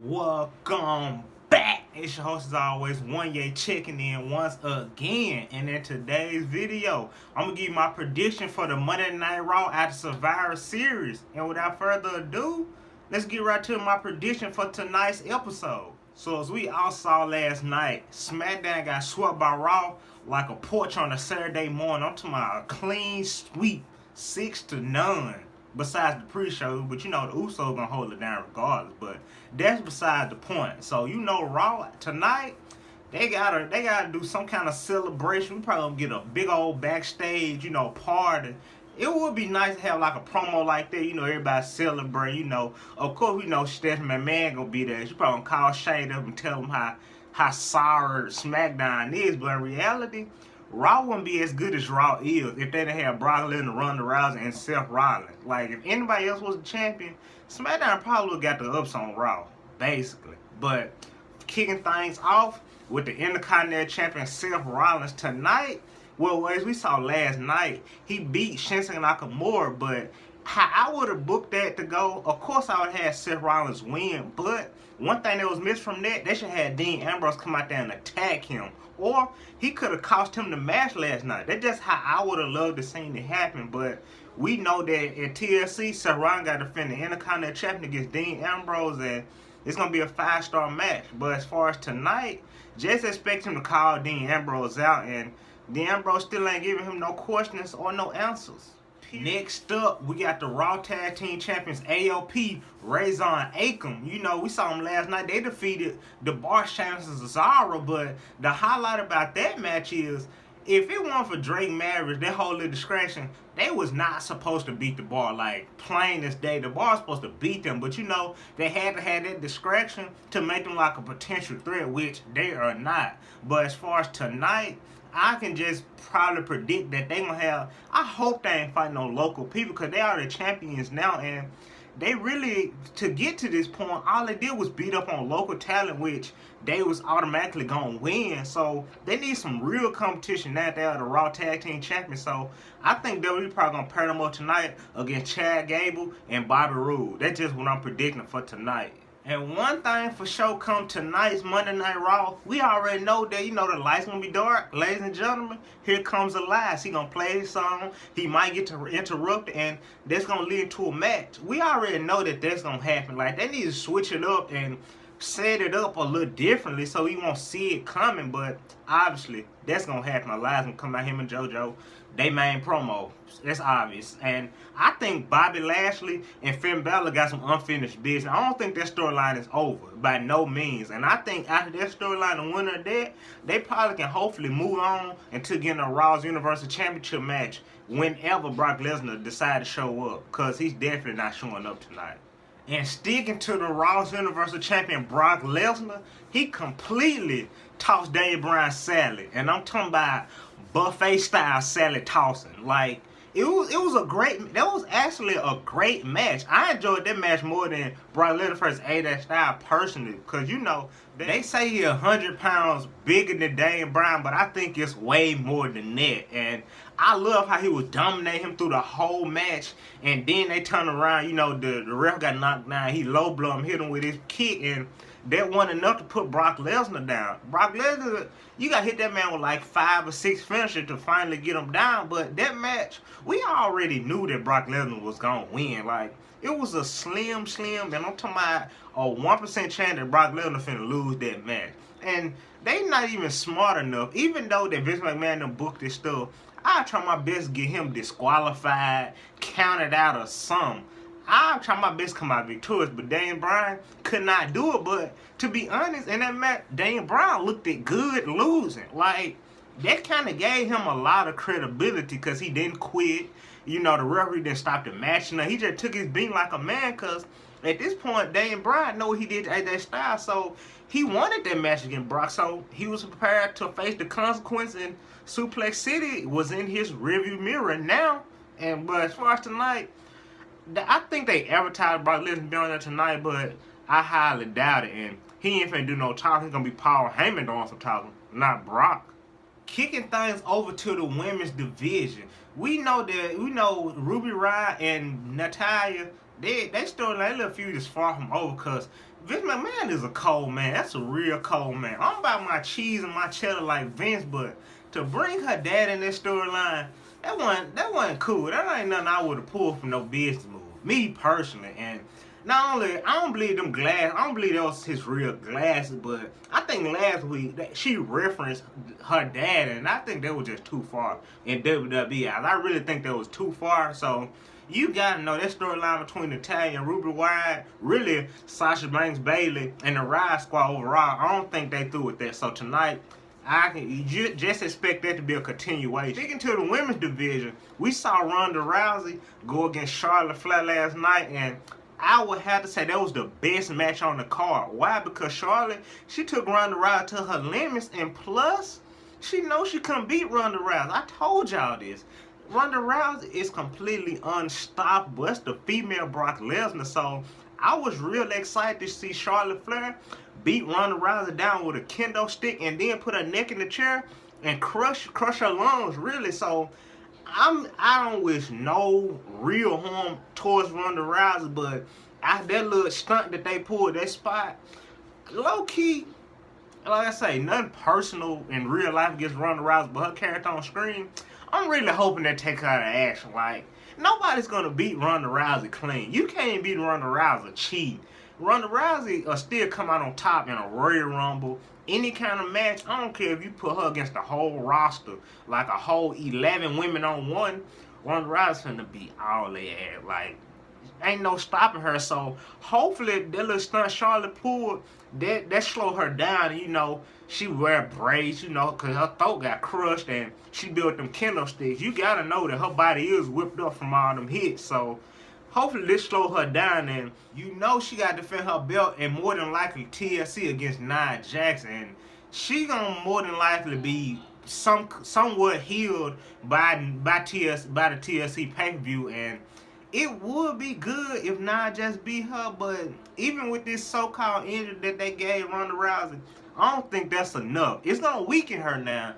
Welcome back. It's your host as always, One Ye, checking in once again. And in today's video, I'm gonna give you my prediction for the Monday Night Raw after Survivor Series. And without further ado, let's get right to my prediction for tonight's episode. So as we all saw last night, SmackDown got swept by Raw like a porch on a Saturday morning. I'm talking about a clean sweep, 6-0. Besides the pre-show, but the Usos gonna hold it down regardless. But that's beside the point. So Raw tonight, they gotta do some kind of celebration. We probably gonna get a big old backstage, party. It would be nice to have like a promo like that, everybody celebrate, Of course, we know Stephanie McMahon gonna be there. She probably gonna call Shane up and tell him how sorry SmackDown is, but in reality, Raw wouldn't be as good as Raw is if they didn't have Brock Lesnar, Ronda Rousey, and Seth Rollins. Like, if anybody else was the champion, SmackDown probably would have got the ups on Raw, basically. But kicking things off with the Intercontinental Champion Seth Rollins tonight, well, as we saw last night, he beat Shinsuke Nakamura, but how I would have booked that to go, of course I would have Seth Rollins win, but one thing that was missed from that, they should have Dean Ambrose come out there and attack him. Or he could have cost him the match last night. That's just how I would have loved to see it happen. But we know that at TLC, Seth Rollins got to defend the Intercontinental Champion against Dean Ambrose, and it's going to be a 5-star match. But as far as tonight, just expect him to call Dean Ambrose out, and Dean Ambrose still ain't giving him no questions or no answers. Next up, we got the Raw Tag Team Champions AOP, Razor Akam. We saw them last night. They defeated the Bar Champions Cesaro, but the highlight about that match is, if it weren't for Drake Maverick, their whole little distraction, they was not supposed to beat the Bar. Like, plain as day, the Bar was supposed to beat them, but they had to have that distraction to make them like a potential threat, which they are not. But as far as tonight, I can just probably predict that they gonna have. I hope they ain't fighting no local people, because they are the champions now, and they really, to get to this point, all they did was beat up on local talent, which they was automatically gonna win. So they need some real competition now that they are the Raw Tag Team Champions. So I think WWE probably gonna pair them up tonight against Chad Gable and Bobby Roode. That's just what I'm predicting for tonight. And one thing for sure come tonight's Monday Night Raw, we already know that, the lights gonna be dark. Ladies and gentlemen, here comes Elias. He gonna play his song. He might get to interrupt, and that's gonna lead to a match. We already know that that's gonna happen. Like, they need to switch it up and set it up a little differently so we won't see it coming. But obviously, that's gonna happen. Elias gonna come out, him and JoJo. They main promo. That's obvious. And I think Bobby Lashley and Finn Balor got some unfinished business. I don't think that storyline is over by no means. And I think after that storyline, the winner of that, they probably can hopefully move on into getting a Raw's Universal Championship match whenever Brock Lesnar decides to show up. Because he's definitely not showing up tonight. And sticking to the Raw's Universal Champion Brock Lesnar, he completely tossed Daniel Bryan salad. And I'm talking about buffet style salad tossing. Like, that was actually a great match. I enjoyed that match more than Brock Lesnar versus AJ Styles personally, because they say he's 100 pounds bigger than Daniel Bryan, but I think it's way more than that. And I love how he was dominating him through the whole match, and then they turn around, the ref got knocked down, he low blow him, hit him with his kick, and that wasn't enough to put Brock Lesnar down. Brock Lesnar, you got to hit that man with like 5 or 6 finishers to finally get him down. But that match, we already knew that Brock Lesnar was going to win. Like, it was a slim, and I'm talking about a 1% chance that Brock Lesnar finna lose that match. And they not even smart enough, even though that Vince McMahon done booked this stuff, I try my best to get him disqualified, counted out, or something. I try my best to come out victorious, but Daniel Bryan could not do it. But to be honest, in that match, Daniel Bryan looked it good losing. Like, that kind of gave him a lot of credibility, because he didn't quit. The referee didn't stop the match. He just took his beat like a man, because at this point, Daniel Bryan know what he did to AJ Styles, so he wanted that match against Brock. So he was prepared to face the consequence, and Suplex City was in his rearview mirror now. But as far as tonight, I think they advertised Brock Lesnar being on there tonight, but I highly doubt it. And he ain't finna do no talking. He's gonna be Paul Heyman doing some talking, not Brock. Kicking things over to the women's division, we know Ruby Riott and Natalya, they storyline, that little feud is far from over because Vince McMahon is a cold man. That's a real cold man. I'm about my cheese and my cheddar like Vince, but to bring her dad in this storyline, that wasn't cool. That ain't nothing I would have pulled from no business move. Me personally, and not only I don't believe them glass, I don't believe that was his real glasses, but I think last week that she referenced her dad, and I think that was just too far in WWE. I really think that was too far. So you gotta know that storyline between Natalya and Ruby Wyatt, really Sasha Banks, Bayley, and the Riot Squad overall. I don't think they through with that. So tonight, you just expect that to be a continuation. Speaking to the women's division, we saw Ronda Rousey go against Charlotte Flair last night, and I would have to say that was the best match on the card. Why? Because Charlotte, she took Ronda Rousey to her limits, and plus, she knows she couldn't beat Ronda Rousey. I told y'all this. Ronda Rousey is completely unstoppable. That's the female Brock Lesnar. So I was really excited to see Charlotte Flair beat Ronda Rousey down with a kendo stick and then put her neck in the chair and crush her lungs, really. So I don't wish no real harm towards Ronda Rousey, but that little stunt that they pulled, that spot, low key, like I say, nothing personal in real life against Ronda Rousey, but her character on screen, I'm really hoping they take her out of action. Like, nobody's gonna beat Ronda Rousey clean. You can't beat Ronda Rousey cheat. Ronda Rousey will still come out on top in a Royal Rumble. Any kind of match, I don't care if you put her against the whole roster, like a whole 11 women on one, Ronda Rousey's finna beat all they ass. Like, ain't no stopping her. So hopefully that little stunt Charlotte pulled, that slowed her down. You know, she wear braids, you know, because her throat got crushed and she built them kendo sticks. You gotta know that her body is whipped up from all them hits. So hopefully this slow her down, and you know she got to defend her belt and more than likely TLC against Nia Jax, and she gonna more than likely be somewhat healed by the TLC pay-per-view, and it would be good if Nia Jax beat her, but even with this so-called injury that they gave Ronda Rousey, I don't think that's enough. It's gonna weaken her now.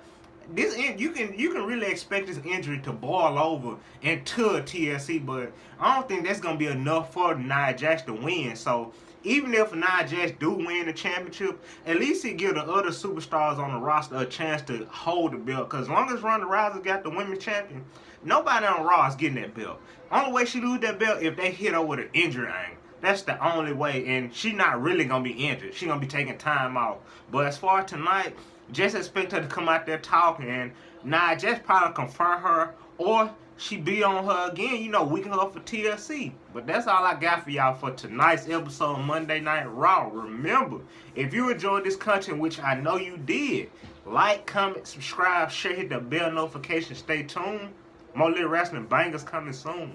You can really expect this injury to boil over into a TLC, but I don't think that's gonna be enough for Nia Jax to win. So even if Nia Jax do win the championship, at least it give the other superstars on the roster a chance to hold the belt. Cause as long as Ronda Rousey got the women's champion, nobody on Raw is getting that belt. Only way she lose that belt if they hit her with an injury angle. That's the only way, and she not really gonna be injured. She gonna be taking time off. But as far as tonight, just expect her to come out there talking, and Nia Jax probably confront her, or she be on her again, you know, weaken her for TLC. But that's all I got for y'all for tonight's episode of Monday Night Raw. Remember, if you enjoyed this content, which I know you did, like, comment, subscribe, share, hit the bell notification, stay tuned. More Little Wrestling bangers coming soon.